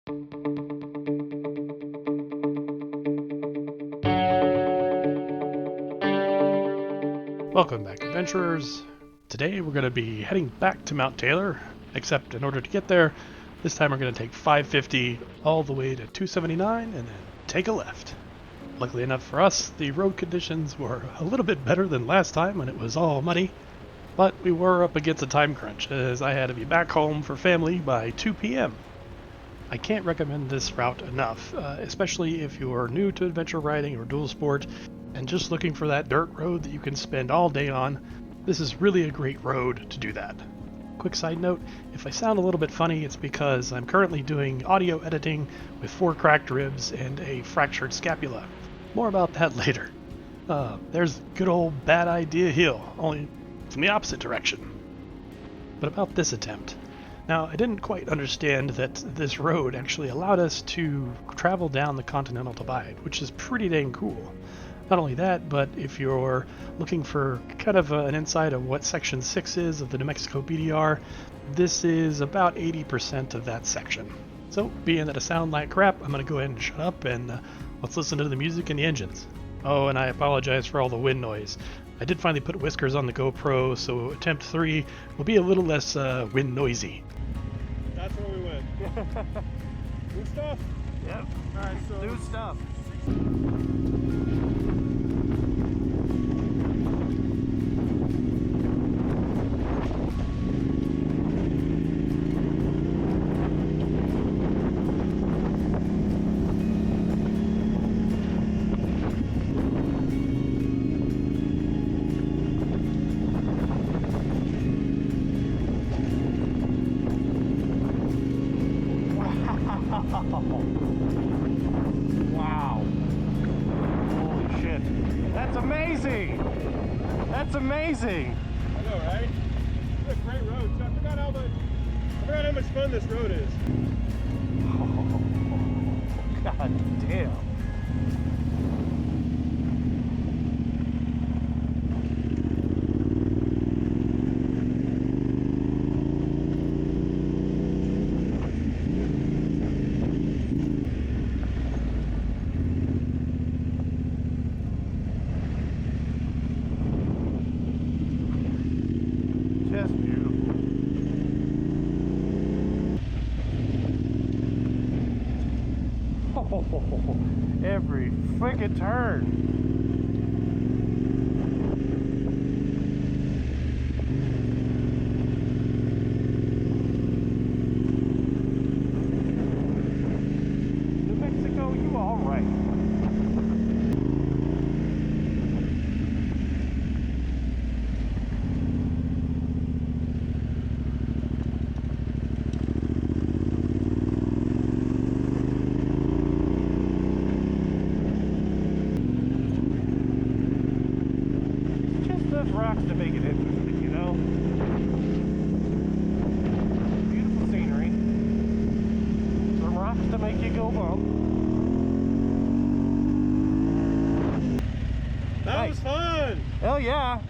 Welcome back, adventurers. Today we're going to be heading back to Mount Taylor, except in order to get there, this time we're going to take 550 all the way to 279 and then take a left. Luckily enough for us, the road conditions were a little bit better than last time when it was all muddy, but we were up against a time crunch as I had to be back home for family by 2 p.m. I can't recommend this route enough, especially if you're new to adventure riding or dual sport and just looking for that dirt road that you can spend all day on. This is really a great road to do that. Quick side note, if I sound a little bit funny, it's because I'm currently doing audio editing with 4 cracked ribs and a fractured scapula. More about that later. There's good old Bad Idea Hill, only from the opposite direction. But about this attempt. Now, I didn't quite understand that this road actually allowed us to travel down the Continental Divide, which is pretty dang cool. Not only that, but if you're looking for kind of an insight of what Section 6 is of the New Mexico BDR, this is about 80% of that section. So, being that I sound like crap, I'm going to go ahead and shut up and let's listen to the music and the engines. Oh, and I apologize for all the wind noise. I did finally put whiskers on the GoPro, so attempt 3 will be a little less wind noisy. That's where we went. New stuff? Yep. Alright, so New stuff. Wow. Holy shit. That's amazing. That's amazing. I know, right? It's a great road. So I forgot how much fun this road is. Oh, God damn. Just beautiful. Oh, every freaking turn. New Mexico, you all right? Rocks to make it interesting, you know? Beautiful scenery. Some rocks to make you go bump. That was fun! Hell yeah!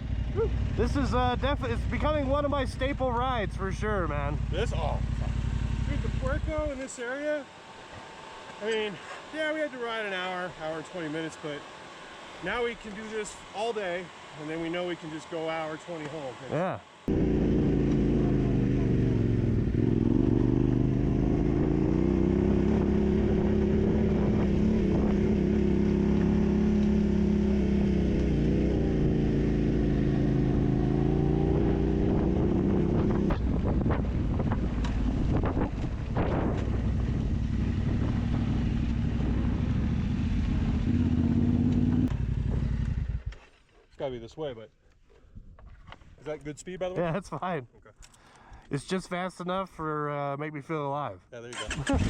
This is definitely, it's becoming one of my staple rides for sure, man. Dude, the Puerco in this area, I mean, yeah, we had to ride an hour and 20 minutes, but now we can do this all day. And then we know we can just go hour 20 home. Yeah. It's gotta be this way, but is that good speed, by the way? Yeah, that's fine. Okay. It's just fast enough for make me feel alive. Yeah, there you go.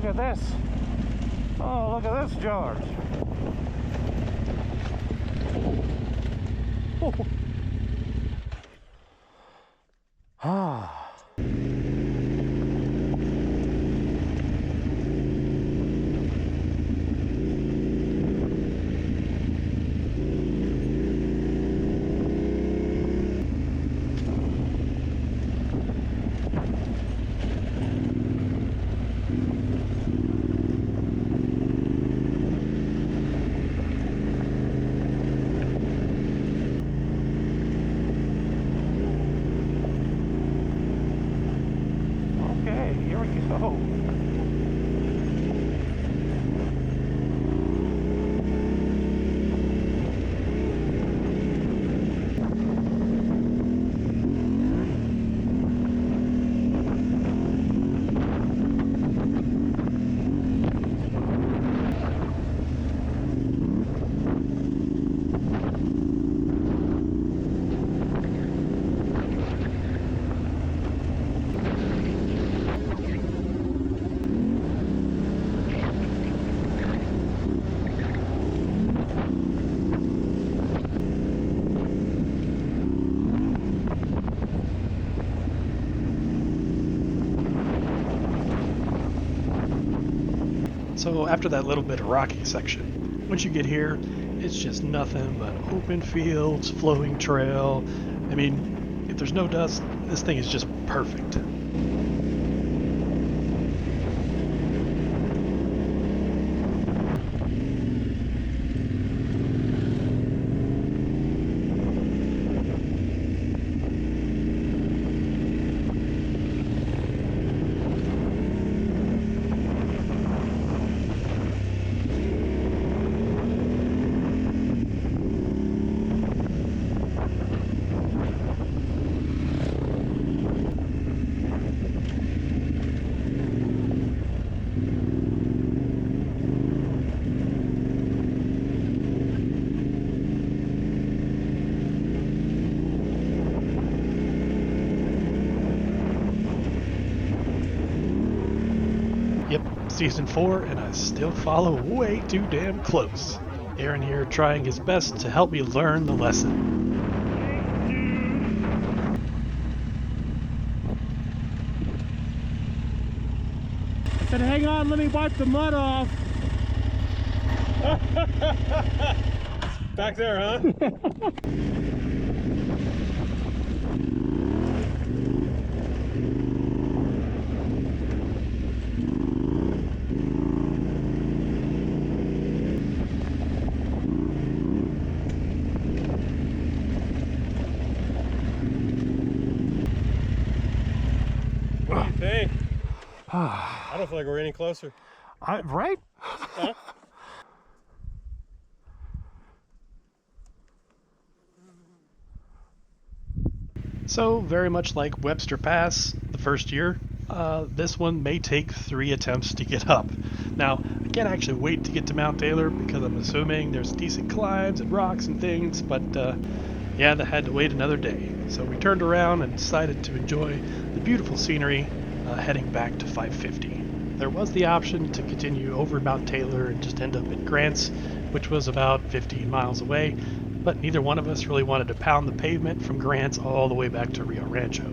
Look at this. Oh, look at this, George. Ah. Okay, here we go. So after that little bit of rocky section, once you get here, it's just nothing but open fields, flowing trail. I mean, if there's no dust, this thing is just perfect. Yep, season 4, and I still follow way too damn close. Aaron here trying his best to help me learn the lesson. I said, hang on, let me wipe the mud off. Back there, huh? What do you think? I don't feel like we're any closer. Right? Huh? So, very much like Webster Pass the first year, this one may take 3 attempts to get up. Now, I can't actually wait to get to Mount Taylor because I'm assuming there's decent climbs and rocks and things, but yeah, they had to wait another day. So we turned around and decided to enjoy the beautiful scenery heading back to 550. There was the option to continue over Mount Taylor and just end up at Grants, which was about 15 miles away, but neither one of us really wanted to pound the pavement from Grants all the way back to Rio Rancho.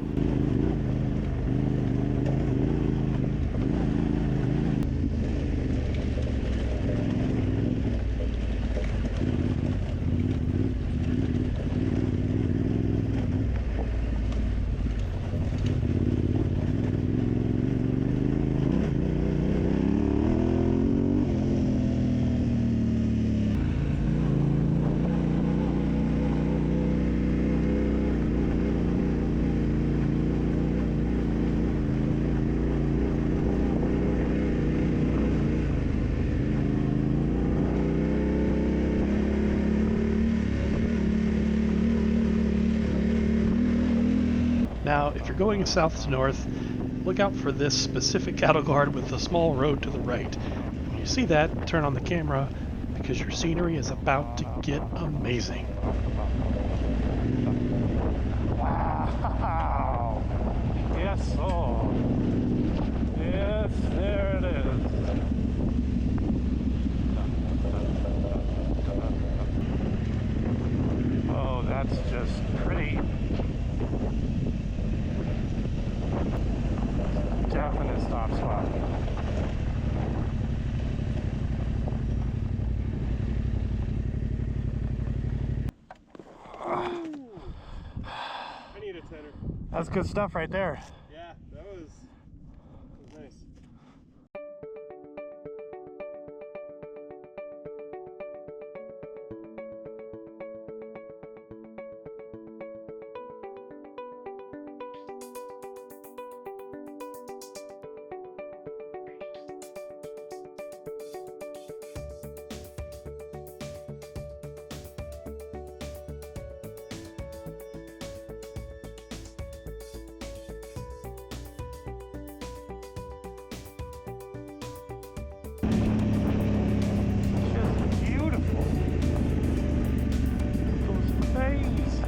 Now, if you're going south to north, look out for this specific cattle guard with the small road to the right. When you see that, turn on the camera because your scenery is about to get amazing. Wow. Yes, oh. Yes, there it is. That's good stuff right there. Yeah, that was nice. Just beautiful. Those bays.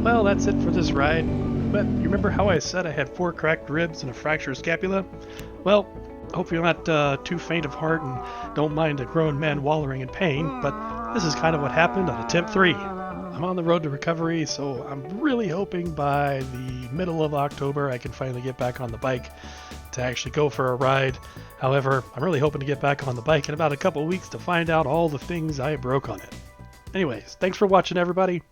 Well, that's it for this ride. But you remember how I said I had 4 cracked ribs and a fractured scapula? Well, hope you're not too faint of heart and don't mind a grown man wallowing in pain, but this is kind of what happened on attempt 3. I'm on the road to recovery, so I'm really hoping by the middle of October I can finally get back on the bike to actually go for a ride. However, I'm really hoping to get back on the bike in about a couple weeks to find out all the things I broke on it. Anyways, thanks for watching, everybody.